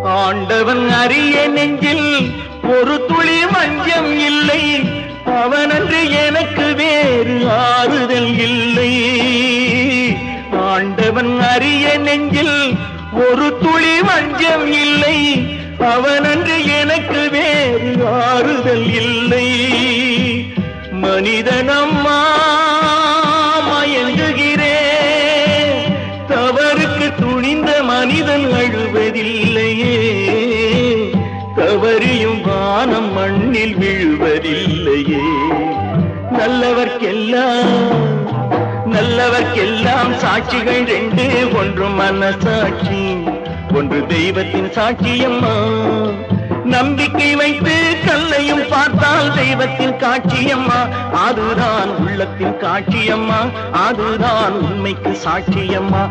ஆண்டவன் அறிய நெஞ்சில் ஒரு துளி வஞ்சம் இல்லை, அவனன்று எனக்கு வேறு ஆறுதல் இல்லை. ஆண்டவன் அறிய நெஞ்சில் ஒரு துளி வஞ்சம் இல்லை, அவனன்று எனக்கு வேறு ஆறுதல் இல்லை. மனிதனம்மா மயங்குகிறேன், தவறுக்கு துணிந்த மனிதன் அழுவதில்லையே, தவறியும் வானம் மண்ணில் விழுவதில்லையே. நல்லவர்க்கெல்லாம் சாட்சிகள் ரெண்டு, ஒன்று மனசாட்சி, ஒன்று தெய்வத்தின் சாட்சியம்மா. நம்பிக்கை வைத்து கல்லையும் பார்த்தால் தெய்வத்தின் காட்சியம்மா, அதுதான் உள்ளத்தின் காட்சியம்மா, அதுதான் உண்மைக்கு சாட்சியம்மா.